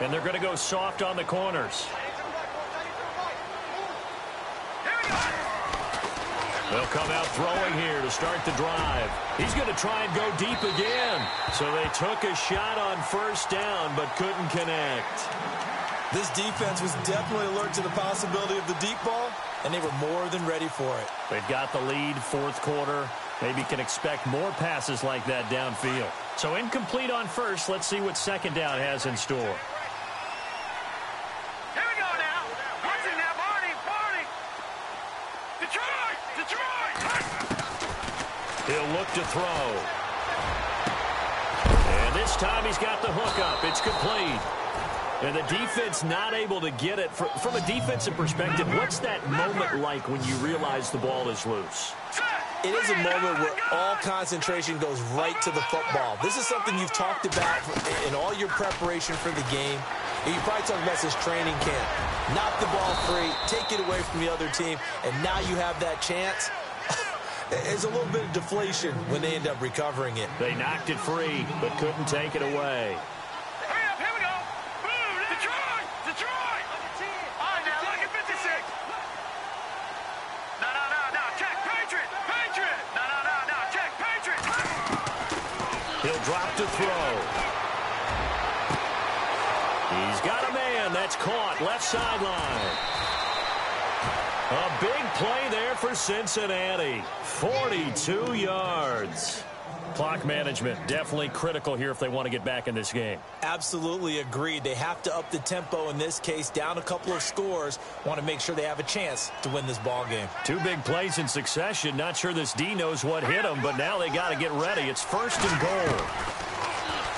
And they're going to go soft on the corners. They'll come out throwing here to start the drive. He's going to try and go deep again. So they took a shot on first down but couldn't connect. This defense was definitely alert to the possibility of the deep ball, and they were more than ready for it. They've got the lead, fourth quarter. Maybe can expect more passes like that downfield. So incomplete on first. Let's see what second down has in store. Here we go now. What's in there, Barney? Detroit! He'll look to throw. And this time he's got the hook up. It's complete. And the defense not able to get it. From a defensive perspective, what's that moment like when you realize the ball is loose? It is a moment where all concentration goes right to the football. This is something you've talked about in all your preparation for the game. And you probably talked about this training camp. Knock the ball free, take it away from the other team, and now you have that chance. There's a little bit of deflation when they end up recovering it. They knocked it free, but couldn't take it away. Here we go. Boom, Detroit. All right, now look at 56. No. Check, Patriot. No. Check, Patriot. He'll drop to throw. He's got a man. That's caught. Left sideline. A big play there for Cincinnati. 42 yards. Clock management definitely critical here if they want to get back in this game. Absolutely agreed. They have to up the tempo in this case, down a couple of scores. Want to make sure they have a chance to win this ball game. Two big plays in succession. Not sure this D knows what hit him, but now they got to get ready. It's first and goal.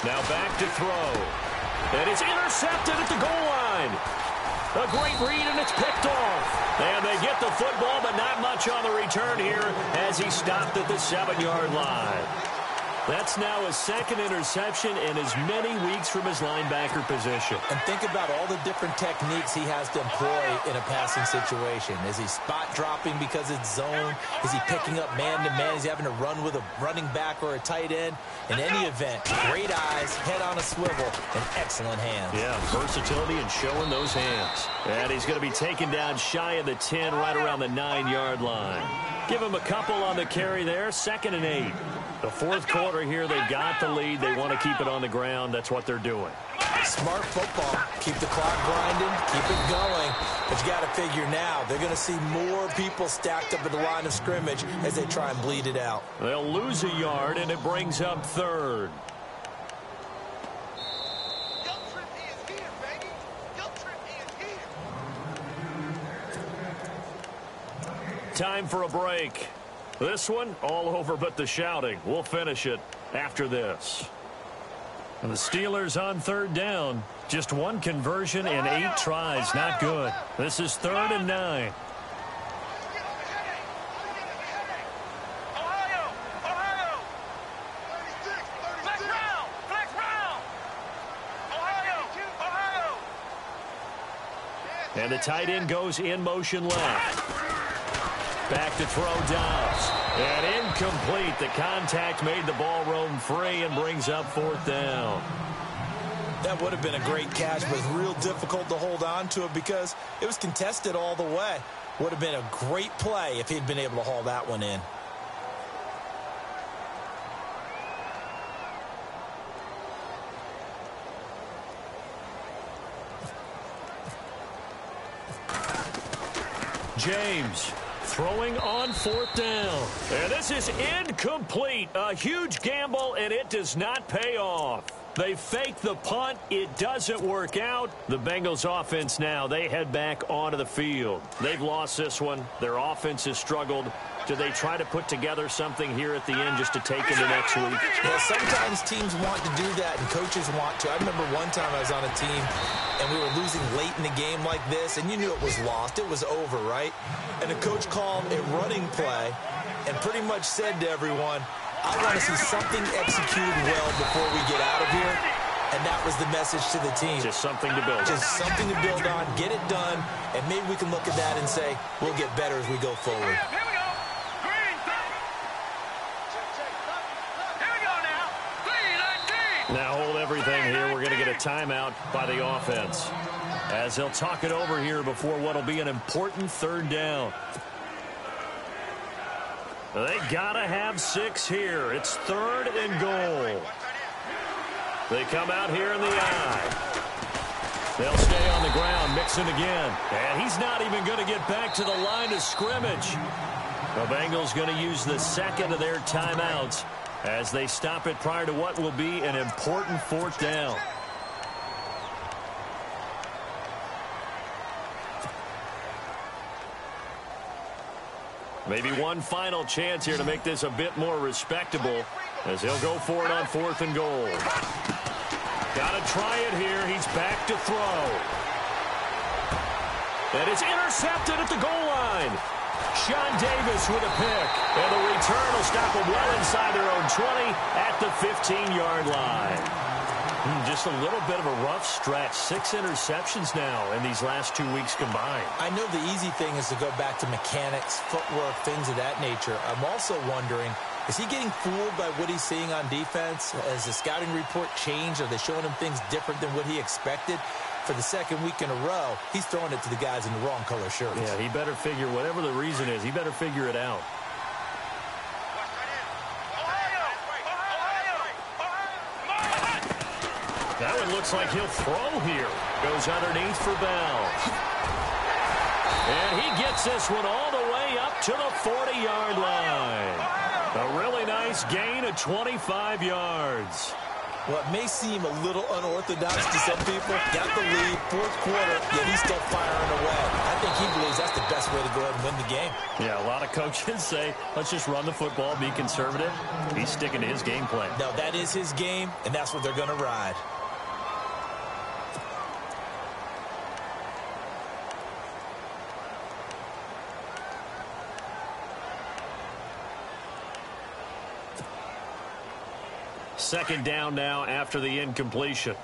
Now back to throw. And it's intercepted at the goal line. A great read, and it's picked off. And they get the football, but not much on the return here as he stopped at the 7-yard line. That's now his second interception in as many weeks from his linebacker position. And think about all the different techniques he has to employ in a passing situation. Is he spot dropping because it's zone? Is he picking up man-to-man? Is he having to run with a running back or a tight end? In any event, great eyes, head on a swivel, and excellent hands. Yeah, versatility and showing those hands. And he's going to be taken down shy of the 10, right around the 9-yard line. Give him a couple on the carry there, 2nd and 8. The fourth quarter here, they've got the lead. They want to keep it on the ground. That's what they're doing. Smart football. Keep the clock grinding. Keep it going. But you got to figure now, they're going to see more people stacked up at the line of scrimmage as they try and bleed it out. They'll lose a yard, and it brings up 3rd. Time for a break. This one, all over but the shouting. We'll finish it after this. And the Steelers on 3rd down. Just one conversion in 8 tries. Not good. This is 3rd and 9. Ohio. Flex round. Ohio. And the tight end goes in motion left. Back to throw Dobbs. And incomplete. The contact made the ball roam free and brings up 4th down. That would have been a great catch, but it's real difficult to hold on to it because it was contested all the way. Would have been a great play if he'd been able to haul that one in. James throwing on 4th down. And this is incomplete. A huge gamble, and it does not pay off. They fake the punt. It doesn't work out. The Bengals offense now, they head back onto the field. They've lost this one. Their offense has struggled. Do they try to put together something here at the end just to take into next week? Yeah, sometimes teams want to do that and coaches want to. I remember one time I was on a team and we were losing late in the game like this, and you knew it was lost. It was over, right? And the coach called a running play and pretty much said to everyone, I want to see something executed well before we get out of here. And that was the message to the team. Just something to build on. Just something to build on, get it done, and maybe we can look at that and say, we'll get better as we go forward. Here we go. Green. Here we go now. Green. Now hold everything here. We're going to get a timeout by the offense, as they'll talk it over here before what will be an important 3rd down. They gotta have 6 here. It's 3rd and goal. They come out here in the eye. They'll stay on the ground, mixing again. And he's not even going to get back to the line of scrimmage. The Bengals going to use the second of their timeouts as they stop it prior to what will be an important 4th down. Maybe one final chance here to make this a bit more respectable as he'll go for it on 4th and goal. Got to try it here. He's back to throw. And it's intercepted at the goal line. Sean Davis with a pick. And the return will stop them well inside their own 20 at the 15-yard line. Just a little bit of a rough stretch. 6 interceptions now in these last 2 weeks combined. I know the easy thing is to go back to mechanics, footwork, things of that nature. I'm also wondering, is he getting fooled by what he's seeing on defense? Has the scouting report changed? Are they showing him things different than what he expected? For the 2nd week in a row, he's throwing it to the guys in the wrong color shirts. Yeah, he better figure, whatever the reason is, he better figure it out. That one looks like he'll throw here. Goes underneath for Bell. And he gets this one all the way up to the 40-yard line. A really nice gain of 25 yards. Well, it may seem a little unorthodox to some people. Got the lead, 4th quarter, yet he's still firing away. I think he believes that's the best way to go ahead and win the game. Yeah, a lot of coaches say, let's just run the football, be conservative. He's sticking to his game plan. No, that is his game, and that's what they're going to ride. Second down now after the incompletion.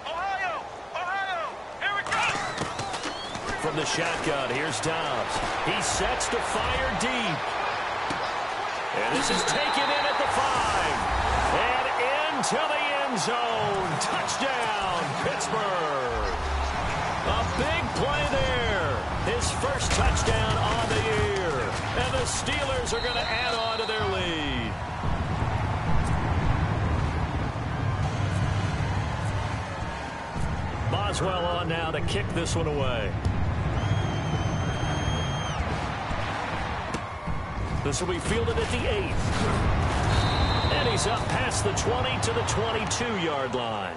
Ohio! Ohio! Here we go! From the shotgun, here's Dobbs. He sets to fire deep. And this is taken in at the 5. And into the end zone. Touchdown, Pittsburgh. A big play there. His first touchdown on the year. And the Steelers are going to add on to their lead. Boswell on now to kick this one away. This will be fielded at the 8th. And he's up past the 20 to the 22-yard line.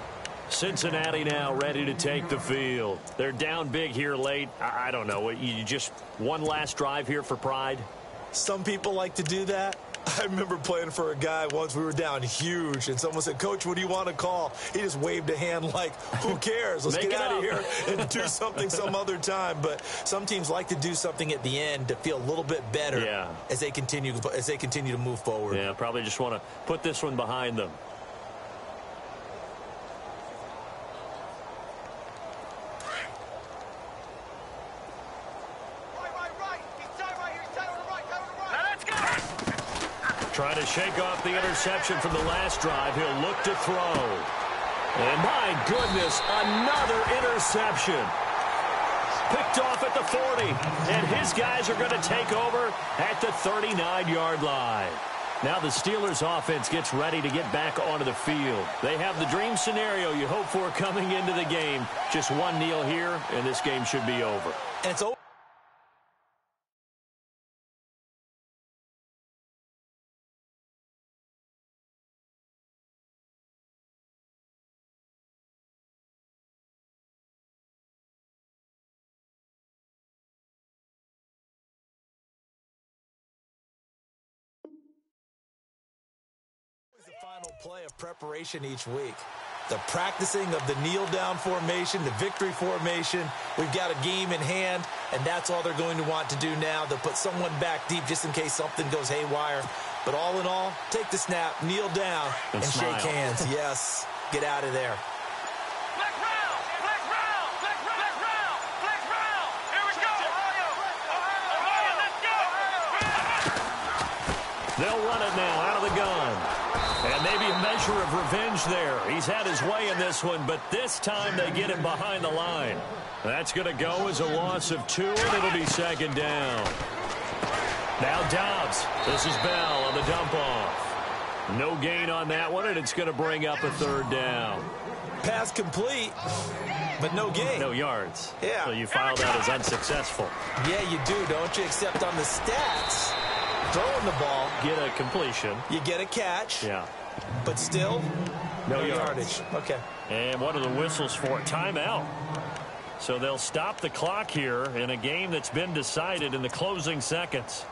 Cincinnati now ready to take the field. They're down big here late. I don't know. You just one last drive here for pride? Some people like to do that. I remember playing for a guy once. We were down huge, and someone said, Coach, what do you want to call? He just waved a hand like, who cares? Let's get out of here and do something some other time. But some teams like to do something at the end to feel a little bit better as they continue to move forward. Yeah, probably just want to put this one behind them. Trying to shake off the interception from the last drive. He'll look to throw. And my goodness, another interception. Picked off at the 40. And his guys are going to take over at the 39-yard line. Now the Steelers offense gets ready to get back onto the field. They have the dream scenario you hope for coming into the game. Just one kneel here, and this game should be over. And it's over. The final play of preparation each week. The practicing of the kneel-down formation, the victory formation. We've got a game in hand, and that's all they're going to want to do now. They'll put someone back deep just in case something goes haywire. But all in all, take the snap, kneel down, and shake hands. Yes, get out of there. Black round! Black round! Black round! Black round! Black round! Here we go! Ohio! Ohio! Let's go! They'll run it now out of the gun. And maybe a measure of revenge there. He's had his way in this one, but this time they get him behind the line. That's going to go as a loss of 2, and it'll be second down. Now Dobbs. This is Bell on the dump off. No gain on that one, and it's going to bring up a third down. Pass complete, but no gain. No yards. Yeah. So you file that as unsuccessful. Yeah, you do, don't you? Except on the stats, throwing the ball. Get a completion. You get a catch. Yeah. But still, no yardage. Okay. And what are the whistles for? Timeout. So they'll stop the clock here in a game that's been decided in the closing seconds.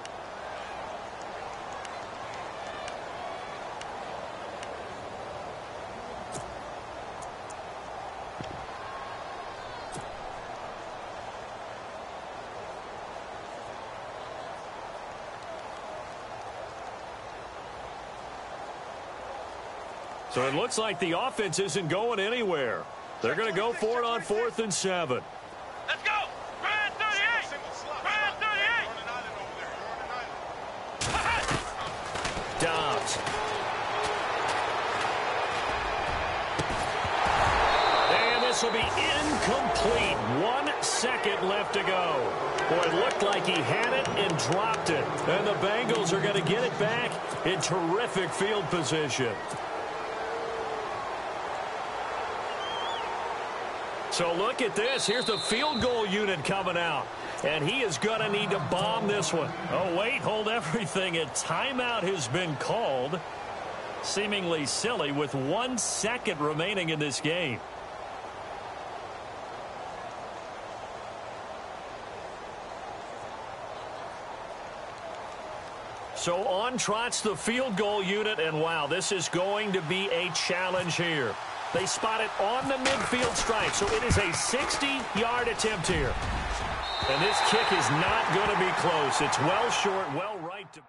So it looks like the offense isn't going anywhere. They're going to go for it on 4th and 7. Let's go. Ryan 38. Ryan 38. Dobbs. And this will be incomplete. 1 second left to go. Boy, it looked like he had it and dropped it. And the Bengals are going to get it back in terrific field position. So look at this. Here's the field goal unit coming out. And he is going to need to bomb this one. Oh, wait, hold everything. A timeout has been called. Seemingly silly with 1 second remaining in this game. So on trots the field goal unit. And, wow, this is going to be a challenge here. They spot it on the midfield stripe, so it is a 60-yard attempt here. And this kick is not going to be close. It's well short, well right to...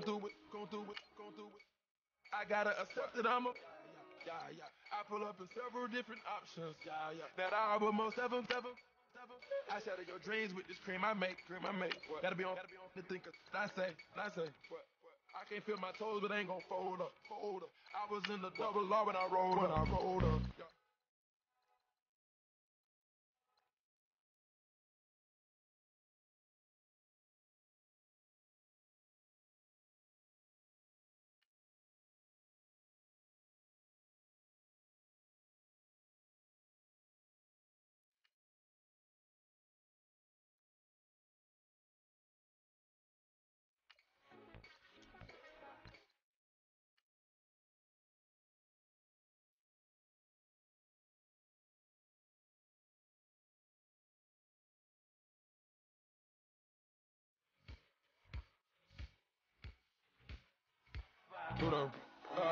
gon' do it, gon' do it, gon' do it. I gotta accept that I'm a I pull up in several different options. That I almost ever. I shatter your dreams with this cream I make. What? Gotta be on the thinker. I say. What? I can't feel my toes, but ain't gon' fold up. I was in the double law when I rolled up. Hold on.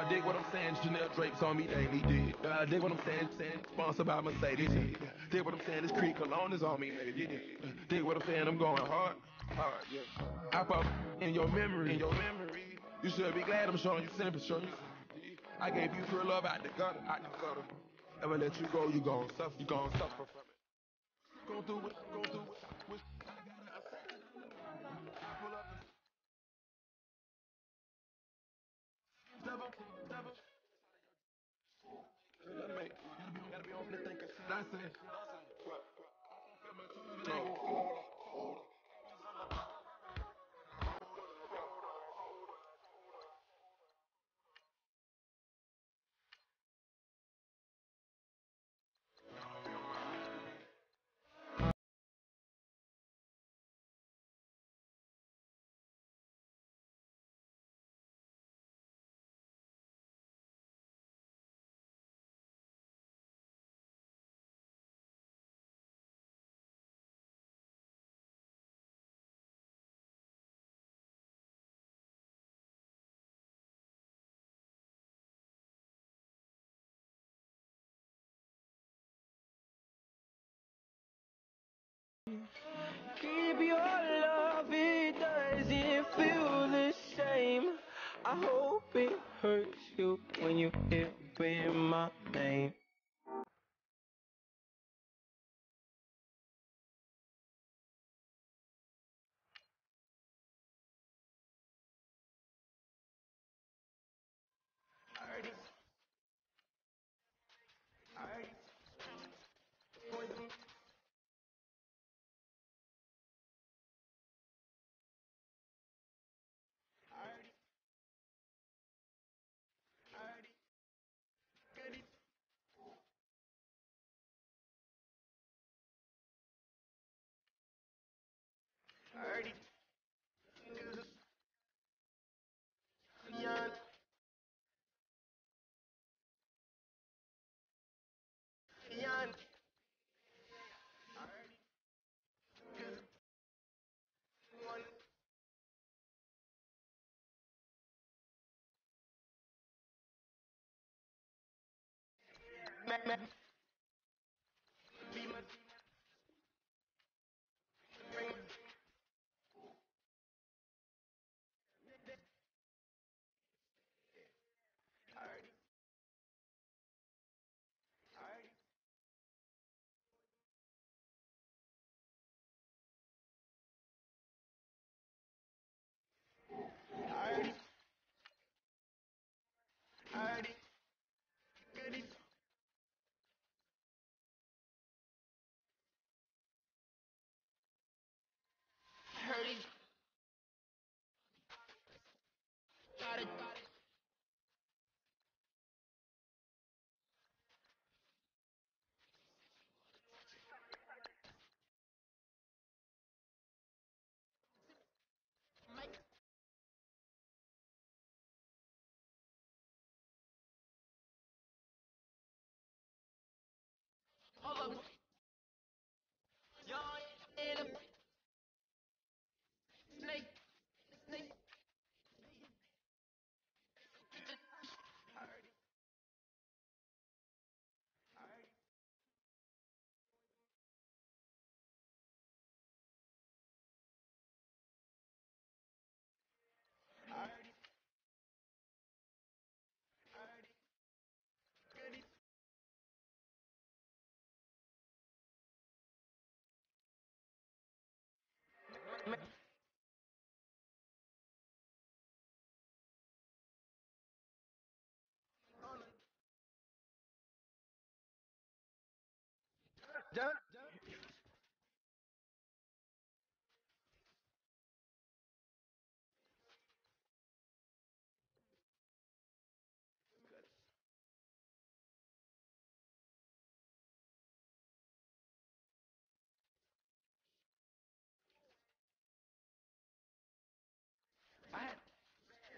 Dig what I'm saying, Chanel drapes on me daily, dig. Dig what I'm saying, sponsored by Mercedes. Dig what I'm saying, this Creek cologne is on me, baby. Dig what I'm saying, I'm going hard, yeah. I pop in your memory. You should be glad I'm showing you sympathy. I gave you pure love out the gutter. Ever let you go, you gon' suffer from it. Gon' do it. I pull up and seven. Gotta be on the thinker. That's it. Keep your love, it doesn't feel the same. I hope it hurts you when you hear my name.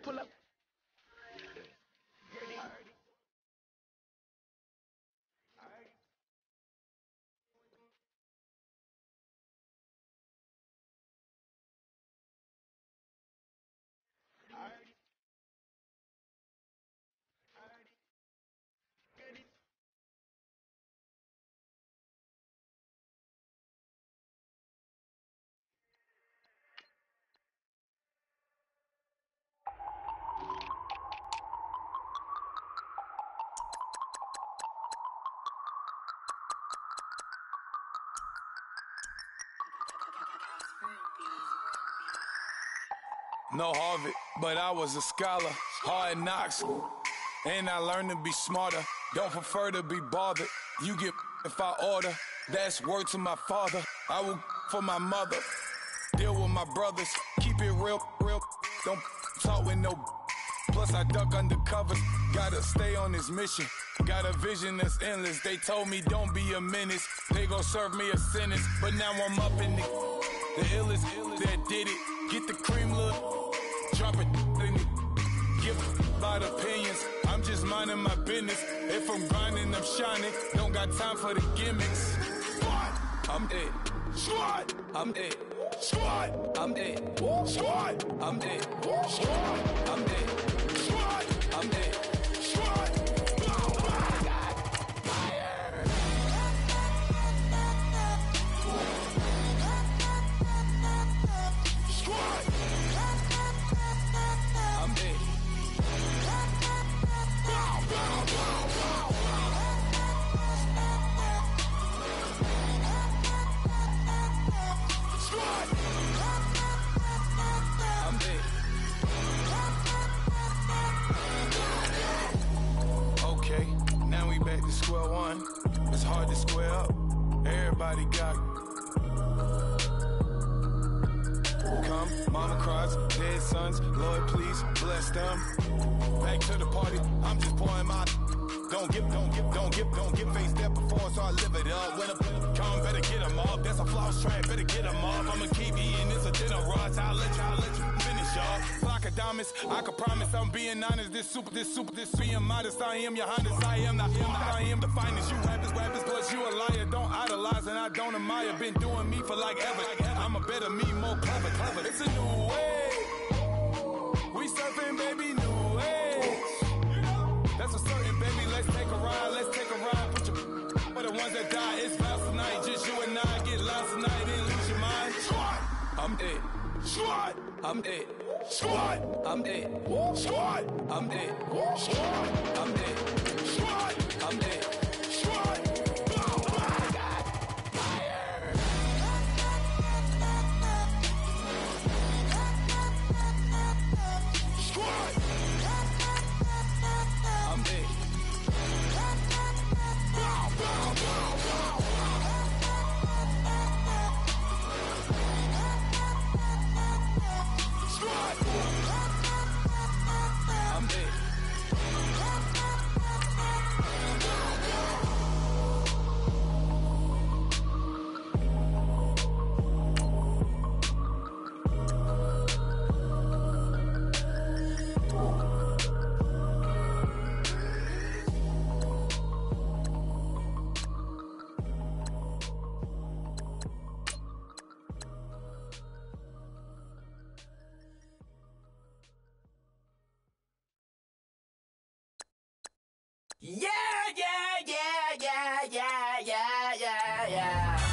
Pull up. No Harvard, but I was a scholar. Hard knocks, and I learned to be smarter. Don't prefer to be bothered. You get if I order. That's word to my father. I will for my mother. Deal with my brothers. Keep it real. Don't talk with no. Plus I duck under covers. Gotta stay on this mission. Got a vision that's endless. They told me don't be a menace. They gon' serve me a sentence. But now I'm up in the illest that did it. Get the cream look. Drop it in it. Give out opinions. I'm just minding my business. If I'm grinding, I'm shining. Don't got time for the gimmicks. I'm it. Squad. I'm it. Squad. I'm it. Squad. I'm it. Squad. I'm it. Squad. I'm it. Squad. Square one, it's hard to square up. Everybody got come, mama cries, dead sons. Lord, please bless them. Back to the party, I'm just pouring my. Don't get face that before, so I live it up. When a come, better get them up. That's a floss track, better get them up. I'ma keep eating, it's a dinner rush. I'll let you finish up. Flock of diamonds, I can promise I'm being honest. This being modest. I am your highness, I am I am the finest. You rappers, plus you a liar. Don't idolize and I don't admire. Been doing me for like ever. I'm a better me, more clever. It's a new way. We surfing, baby, new age. That's a certain, baby. Let's take a ride. Put your for the ones that die. It's vows tonight. Just you and I get lost tonight and lose your mind. Squad. I'm it. Squad. I'm it. Squad. I'm it. Squad. I'm it. Squad. I'm it. Squad. I'm it. Squad. Yeah.